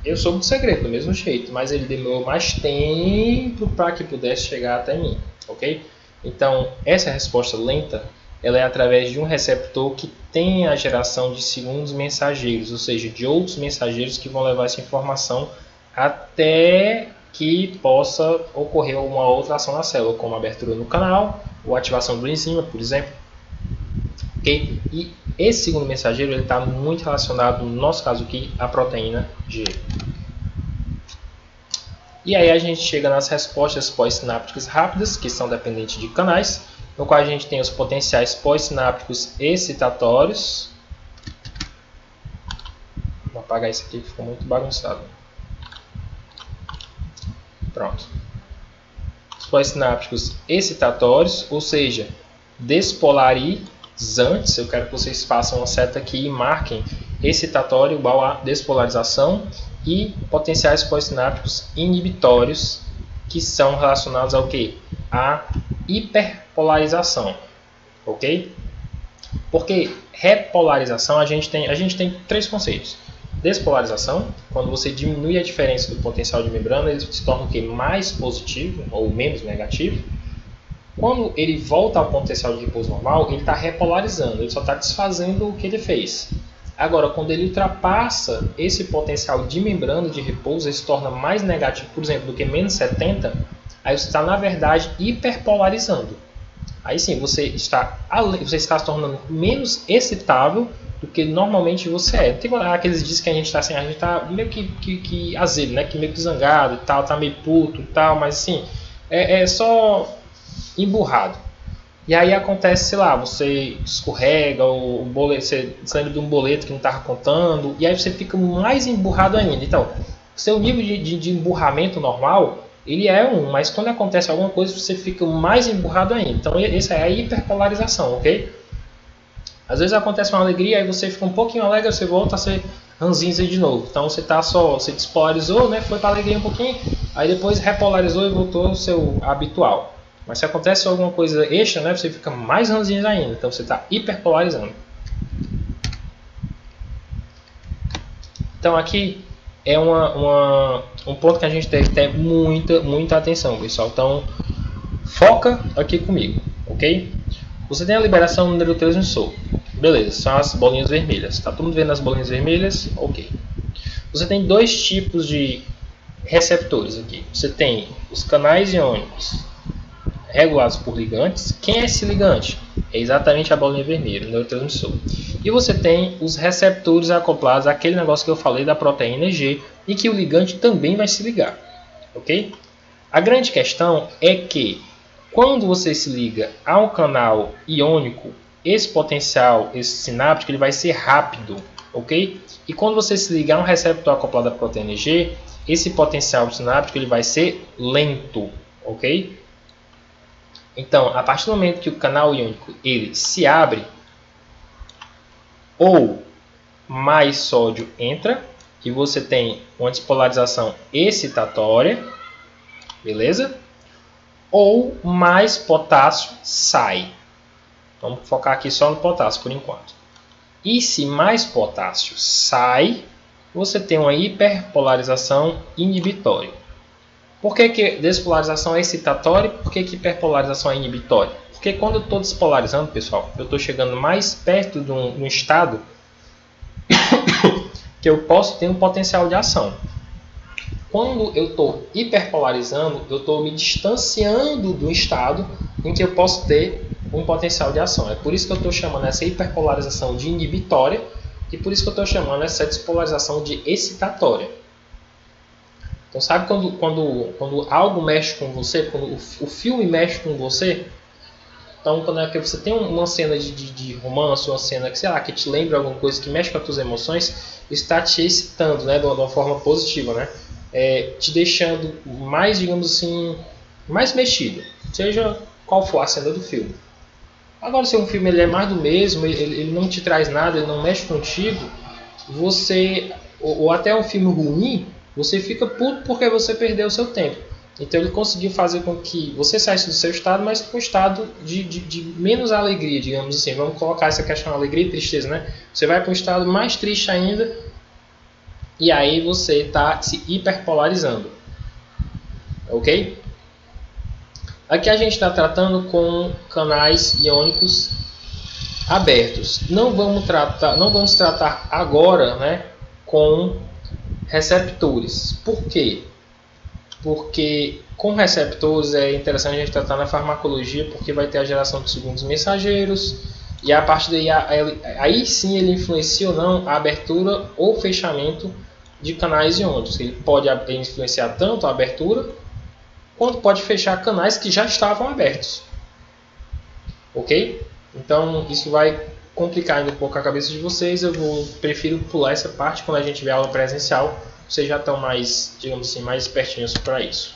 eu soube do segredo do mesmo jeito, mas ele demorou mais tempo para que pudesse chegar até mim, ok? Então, essa resposta lenta, ela é através de um receptor que tem a geração de segundos mensageiros, ou seja, de outros mensageiros que vão levar essa informação até que possa ocorrer uma outra ação na célula, como a abertura no canal ou ativação do enzima, por exemplo. Okay? E esse segundo mensageiro está muito relacionado, no nosso caso aqui, à proteína G. E aí a gente chega nas respostas pós-sinápticas rápidas, que são dependentes de canais, no qual a gente tem os potenciais pós-sinápticos excitatórios. Vou apagar isso aqui que ficou muito bagunçado. Pronto. Os pós-sinápticos excitatórios, ou seja, despolarizantes. Eu quero que vocês façam uma seta aqui e marquem excitatório igual a despolarização, e potenciais pós-sinápticos inibitórios, que são relacionados ao quê? A hiperpolarização. Ok? Porque repolarização a gente tem três conceitos. Despolarização, quando você diminui a diferença do potencial de membrana, ele se torna o quê? Mais positivo ou menos negativo. Quando ele volta ao potencial de repouso normal, ele está repolarizando, ele só está desfazendo o que ele fez. Agora, quando ele ultrapassa esse potencial de membrana de repouso, ele se torna mais negativo, por exemplo, do que menos 70, aí você está, na verdade, hiperpolarizando. Aí sim, você está se tornando menos excitável do que normalmente você é. Tem aqueles dias que a gente está assim, a gente está meio que azedo, né? Que meio que zangado e tal, tá meio puto e tal, mas assim, é só emburrado. E aí acontece, sei lá, você escorrega, o boleto, você lembra de um boleto que não estava contando, e aí você fica mais emburrado ainda. Então, seu nível de emburramento normal, ele é 1, mas quando acontece alguma coisa, você fica mais emburrado ainda. Então, essa é a hiperpolarização, ok? Às vezes acontece uma alegria, aí você fica um pouquinho alegre, você volta a ser ranzinza de novo. Então, você despolarizou, né? Foi para a alegria um pouquinho, aí depois repolarizou e voltou ao seu habitual. Mas se acontece alguma coisa extra, né, você fica mais ranzinho ainda. Então você está hiperpolarizando. Então aqui é um ponto que a gente tem que ter muita atenção, pessoal. Então foca aqui comigo, ok? Você tem a liberação do neurotransmissor. Beleza, são as bolinhas vermelhas. Tá todo mundo vendo as bolinhas vermelhas? Ok. Você tem dois tipos de receptores aqui. Você tem os canais iônicos regulados por ligantes. Quem é esse ligante? É exatamente a bolinha vermelha, o neurotransmissor. E você tem os receptores acoplados àquele negócio que eu falei da proteína G, e que o ligante também vai se ligar. Ok? A grande questão é que quando você se liga a um canal iônico, esse potencial, esse sináptico, ele vai ser rápido. Ok? E quando você se liga a um receptor acoplado à proteína G, esse potencial sináptico ele vai ser lento. Ok? Então, a partir do momento que o canal iônico ele se abre, ou mais sódio entra, e você tem uma despolarização excitatória, beleza? Ou mais potássio sai. Vamos focar aqui só no potássio por enquanto. E se mais potássio sai, você tem uma hiperpolarização inibitória. Por que despolarização é excitatória? Por que hiperpolarização é inibitória? Porque quando eu estou despolarizando, pessoal, eu estou chegando mais perto de um estado que eu posso ter um potencial de ação. Quando eu estou hiperpolarizando, eu estou me distanciando do estado em que eu posso ter um potencial de ação. É por isso que eu estou chamando essa hiperpolarização de inibitória e por isso que eu estou chamando essa despolarização de excitatória. Então, sabe quando algo mexe com você, quando o filme mexe com você? Então, quando é que você tem uma cena de romance, uma cena que, sei lá, que te lembra alguma coisa que mexe com as tuas emoções, está te excitando, né, de uma forma positiva, né? Te deixando mais, digamos assim, mais mexido, seja qual for a cena do filme. Agora, se um filme ele é mais do mesmo, ele não te traz nada, ele não mexe contigo, ou até um filme ruim, você fica puto porque você perdeu o seu tempo. Então ele conseguiu fazer com que você saísse do seu estado, mas com um estado de menos alegria, digamos assim. Vamos colocar essa questão de alegria e tristeza, né? Você vai para um estado mais triste ainda, e aí você está se hiperpolarizando. Ok? Aqui a gente está tratando com canais iônicos abertos. Não vamos tratar agora, né, com receptores. Por quê? Porque com receptores é interessante a gente tratar na farmacologia, porque vai ter a geração de segundos mensageiros, e a partir daí aí sim ele influencia ou não a abertura ou fechamento de canais iônicos. Ele pode influenciar tanto a abertura quanto pode fechar canais que já estavam abertos. Ok? Então isso vai complicar ainda um pouco a cabeça de vocês. Prefiro pular essa parte. Quando a gente vê a aula presencial, vocês já estão mais, digamos assim, mais espertinhos para isso.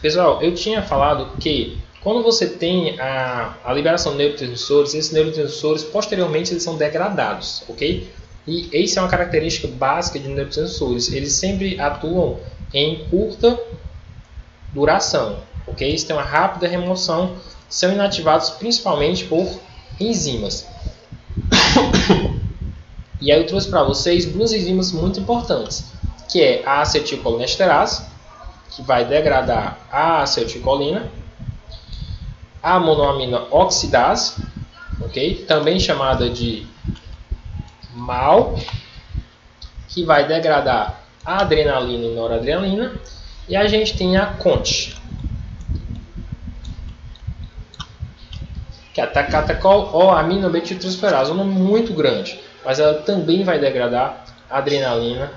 Pessoal, eu tinha falado que quando você tem a liberação de neurotransmissores, esses neurotransmissores posteriormente eles são degradados, ok? E essa é uma característica básica de neurotransmissores. Eles sempre atuam em curta duração, ok? Eles têm uma rápida remoção, são inativados principalmente por enzimas. E aí eu trouxe para vocês duas enzimas muito importantes, que é a acetilcolinesterase, que vai degradar a acetilcolina, a monoamina oxidase, ok? Também chamada de MAO, que vai degradar a adrenalina e noradrenalina, e a gente tem a CONT, que é a catecol ou aminometiltransferase, um nome muito grande, mas ela também vai degradar adrenalina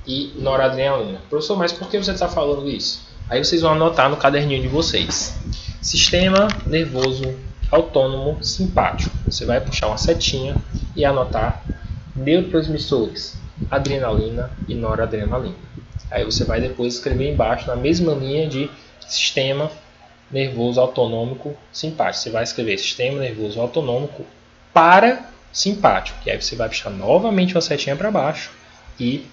e noradrenalina. Professor, mas por que você está falando isso? Aí vocês vão anotar no caderninho de vocês. Sistema nervoso autônomo simpático. Você vai puxar uma setinha e anotar neurotransmissores, adrenalina e noradrenalina. Aí você vai depois escrever embaixo na mesma linha de sistema nervoso autonômico simpático. Você vai escrever sistema nervoso autonômico parasimpático. E aí você vai puxar novamente uma setinha para baixo e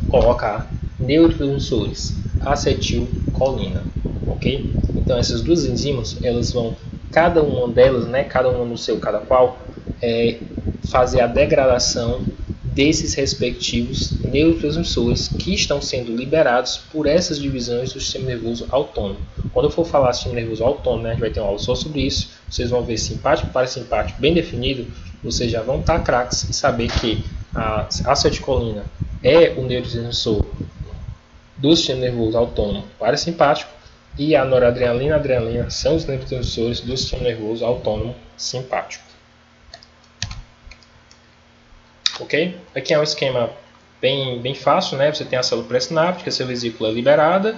colocar neurotransmissores, acetilcolina, ok? Então essas duas enzimas, elas vão, cada uma delas, né, cada uma no seu, cada qual, fazer a degradação desses respectivos neurotransmissores que estão sendo liberados por essas divisões do sistema nervoso autônomo. Quando eu for falar sistema nervoso autônomo, né, a gente vai ter uma aula só sobre isso. Vocês vão ver simpático e parasimpático bem definido. Vocês já vão estar craques em saber que a acetilcolina é o neurotransmissor do sistema nervoso autônomo parasimpático e a noradrenalina e a adrenalina são os neurotransmissores do sistema nervoso autônomo simpático. Ok? Aqui é um esquema bem fácil, né? Você tem a célula pré-sináptica, essa vesícula é liberada.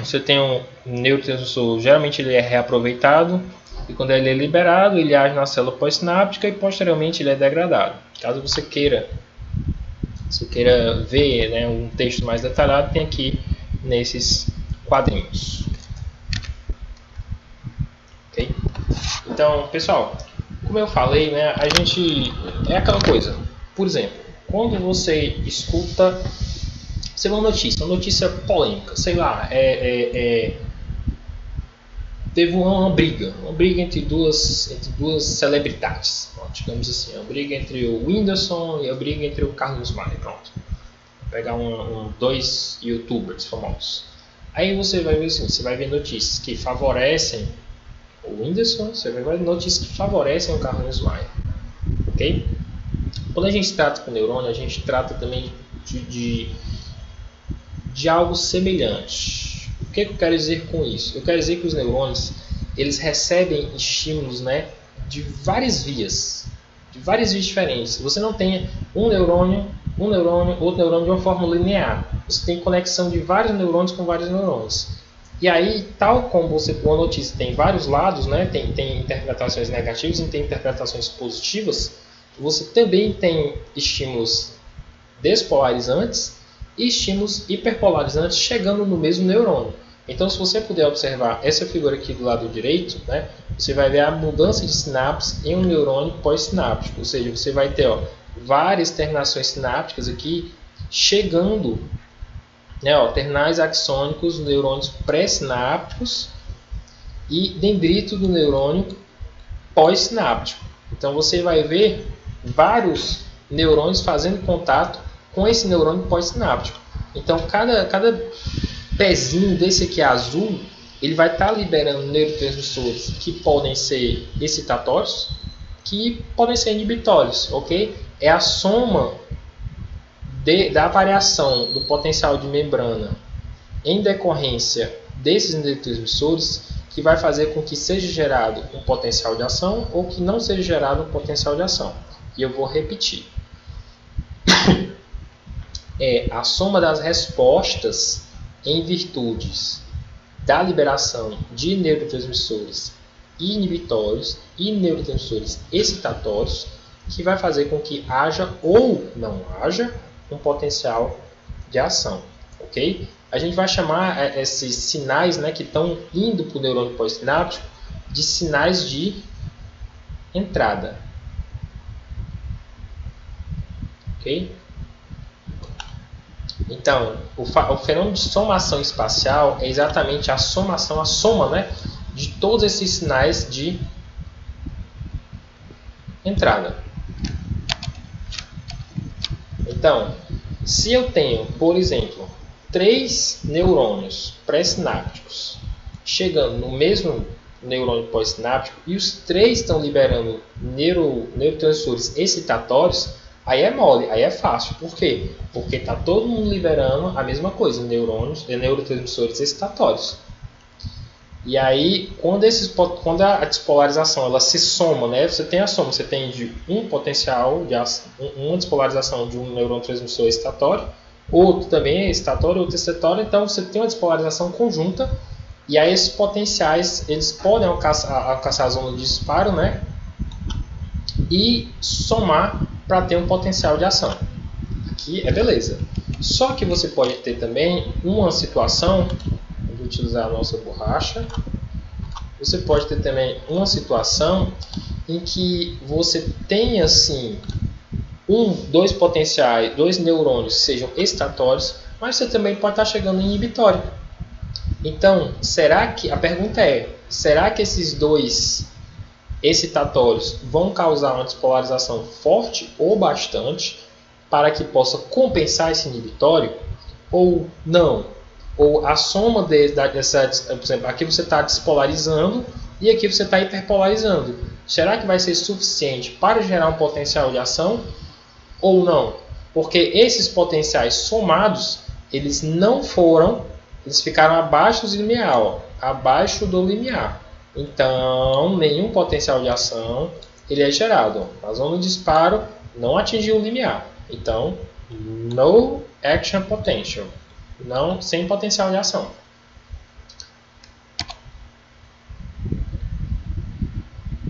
Você tem um neurotransmissor, geralmente ele é reaproveitado, e quando ele é liberado, ele age na célula pós-sináptica e posteriormente ele é degradado. Caso você queira ver, né, um texto mais detalhado, tem aqui nesses quadrinhos. Ok? Então, pessoal, como eu falei, né, a gente é aquela coisa. Por exemplo, quando você escuta, você vê uma notícia polêmica, sei lá, teve uma briga entre duas celebridades, digamos assim, uma briga entre o Whindersson e a briga entre o Carlos Maia, pronto. Vou pegar dois YouTubers famosos. Aí você vai ver assim, você vai ver notícias que favorecem o Whindersson, você vai ver notícias que favorecem o Carlos Maia, ok? Quando a gente trata com neurônio, a gente trata também de algo semelhante. O que eu quero dizer com isso? Eu quero dizer que os neurônios, eles recebem estímulos, né, de várias vias diferentes. Você não tem um neurônio, outro neurônio de uma forma linear. Você tem conexão de vários neurônios com vários neurônios. E aí, tal como uma notícia tem vários lados, né, tem interpretações negativas e tem interpretações positivas, você também tem estímulos despolarizantes e estímulos hiperpolarizantes chegando no mesmo neurônio. Então, se você puder observar essa figura aqui do lado direito, né, você vai ver a mudança de sinapse em um neurônio pós-sináptico. Ou seja, você vai ter várias terminações sinápticas aqui chegando, né, terminais axônicos, neurônios pré-sinápticos e dendrito do neurônio pós-sináptico. Então, você vai ver vários neurônios fazendo contato com esse neurônio pós-sináptico. Então, cada pezinho desse aqui azul, ele vai estar liberando neurotransmissores que podem ser excitatórios, que podem ser inibitórios, ok? É a soma da variação do potencial de membrana em decorrência desses neurotransmissores que vai fazer com que seja gerado um potencial de ação ou que não seja gerado um potencial de ação. E eu vou repetir. É a soma das respostas em virtudes da liberação de neurotransmissores inibitórios e neurotransmissores excitatórios que vai fazer com que haja ou não haja um potencial de ação, ok? A gente vai chamar esses sinais, né, que estão indo para o neurônio pós-sináptico de sinais de entrada, ok? Então, o fenômeno de somação espacial é exatamente a soma, né, de todos esses sinais de entrada. Então, se eu tenho, por exemplo, 3 neurônios pré-sinápticos chegando no mesmo neurônio pós-sináptico e os 3 estão liberando neurotransmissores excitatórios, aí é mole, aí é fácil. Por quê? Porque está todo mundo liberando a mesma coisa, neurotransmissores excitatórios. E aí, quando a despolarização ela se soma, né? Você tem a soma, você tem de um potencial, uma despolarização de um neurotransmissor excitatório, outro também é excitatório, outro excitatório, então você tem uma despolarização conjunta E aí esses potenciais, eles podem alcançar a zona de disparo, né? E somar para ter um potencial de ação. Aqui é beleza. Só que você pode ter também uma situação, vou utilizar a nossa borracha. Você pode ter também uma situação em que você tem assim dois potenciais, dois neurônios que sejam excitatórios, mas você também pode estar chegando em inibitório. Então, a pergunta é, será que esses dois excitatórios vão causar uma despolarização forte ou bastante para que possa compensar esse inibitório ou não? Ou a soma dessa, por exemplo, aqui você está despolarizando e aqui você está hiperpolarizando. Será que vai ser suficiente para gerar um potencial de ação ou não? Porque esses potenciais somados, eles ficaram abaixo do limiar, abaixo do limiar. Então, nenhum potencial de ação ele é gerado. A zona de disparo não atingiu o limiar. Então, no action potential. Não, sem potencial de ação.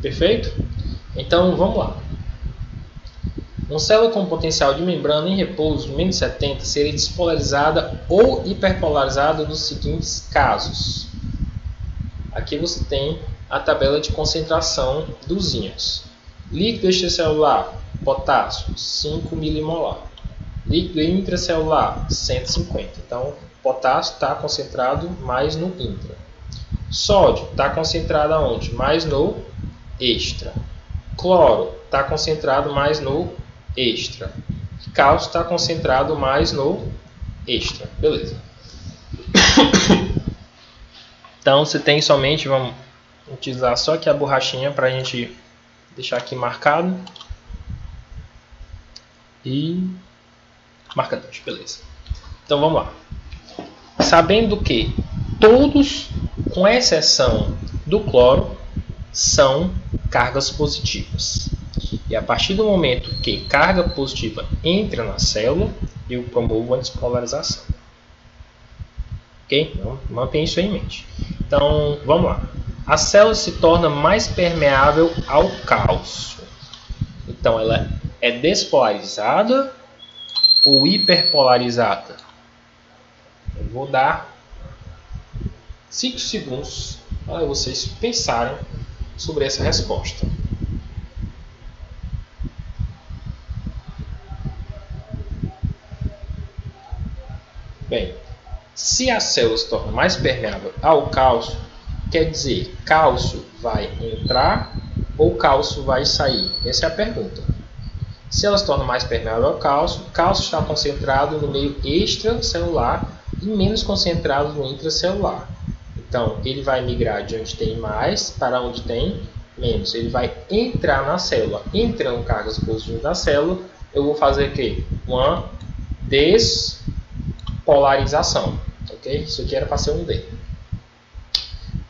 Perfeito? Então, vamos lá. Uma célula com potencial de membrana em repouso de menos 70 seria despolarizada ou hiperpolarizada nos seguintes casos. Aqui você tem a tabela de concentração dos íons. Líquido extracelular, potássio, 5 milimolar. Líquido intracelular, 150. Então, potássio está concentrado mais no intra. Sódio está concentrado aonde? Mais no extra. Cloro está concentrado mais no extra. Cálcio está concentrado mais no extra. Beleza. Então, você tem somente, vamos utilizar só aqui a borrachinha para a gente deixar aqui marcado. E marca 2, beleza. Então, vamos lá. Sabendo que todos, com exceção do cloro, são cargas positivas. E a partir do momento que carga positiva entra na célula, eu promovo a despolarização. Ok? Então, mantém isso em mente. Então, vamos lá. A célula se torna mais permeável ao cálcio. Então, ela é despolarizada ou hiperpolarizada? Eu vou dar 5 segundos para vocês pensarem sobre essa resposta. Bem, se a célula se torna mais permeável ao cálcio, quer dizer, cálcio vai entrar ou cálcio vai sair? Essa é a pergunta. Se ela se torna mais permeável ao cálcio, o cálcio está concentrado no meio extracelular e menos concentrado no intracelular. Então, ele vai migrar de onde tem mais para onde tem menos. Ele vai entrar na célula. Entrando cargas positivas na célula, eu vou fazer o quê? Uma despolarização. Okay? Isso aqui era para ser um D.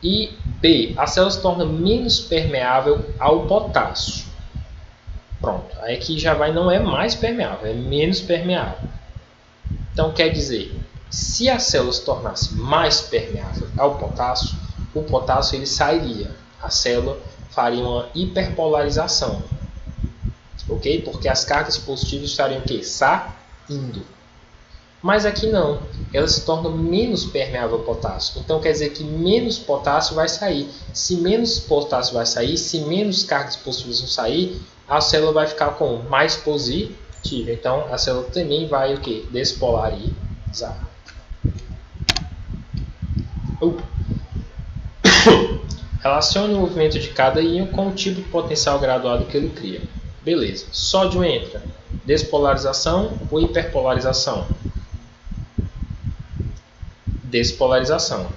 E B, a célula se torna menos permeável ao potássio. Pronto, aí aqui já vai, não é mais permeável, é menos permeável. Então quer dizer, se a célula se tornasse mais permeável ao potássio, o potássio ele sairia. A célula faria uma hiperpolarização. Ok? Porque as cargas positivas estariam o quê? Saindo. Mas aqui não, ela se torna menos permeável ao potássio. Então quer dizer que menos potássio vai sair. Se menos potássio vai sair, se menos cargas positivas vão sair, a célula vai ficar com mais positiva. Então a célula também vai o quê? Despolarizar. Relacione o movimento de cada íon com o tipo de potencial graduado que ele cria. Beleza. Sódio entra. Despolarização ou hiperpolarização? Despolarização.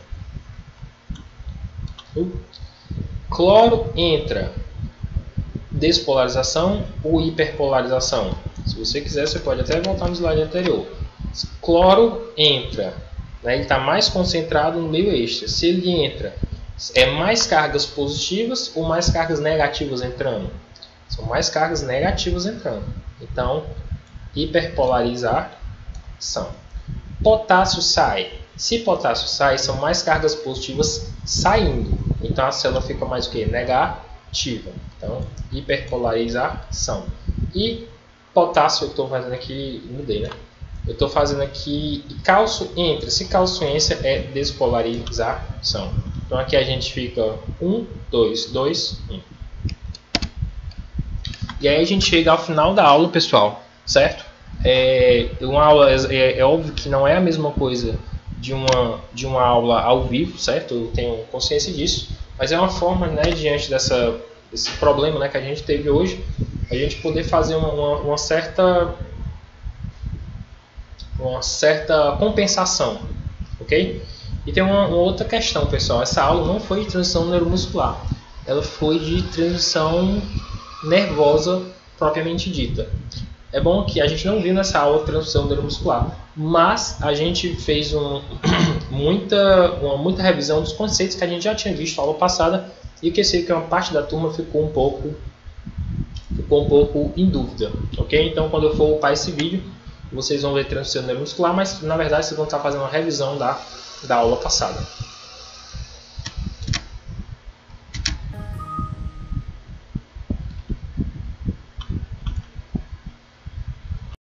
Cloro entra. Despolarização ou hiperpolarização? Se você quiser, você pode até voltar no slide anterior. Cloro entra, né? Ele está mais concentrado no meio extra. Se ele entra, é mais cargas positivas ou mais cargas negativas entrando? São mais cargas negativas entrando. Então, hiperpolarização. Potássio sai. Se potássio sai, são mais cargas positivas saindo. Então a célula fica mais o que? Negativa. Então, hiperpolarização. E potássio, eu estou fazendo aqui, mudei, né? Eu estou fazendo aqui cálcio entra. Se cálcio entra, é despolarização. Então aqui a gente fica 1, 2, 2, 1. E aí a gente chega ao final da aula, pessoal, certo? Uma aula é óbvio que não é a mesma coisa de uma aula ao vivo, certo? Eu tenho consciência disso, mas é uma forma, né, diante desse problema, né, que a gente teve hoje, a gente poder fazer uma certa compensação, ok? E tem uma outra questão, pessoal. Essa aula não foi de transição neuromuscular, ela foi de transição nervosa propriamente dita. É bom que a gente não viu nessa aula transição neuromuscular, mas a gente fez muita revisão dos conceitos que a gente já tinha visto na aula passada e que eu sei que uma parte da turma ficou um pouco em dúvida, ok? Então, quando eu for upar esse vídeo, vocês vão ver transição neuromuscular, mas na verdade vocês vão estar fazendo uma revisão da aula passada.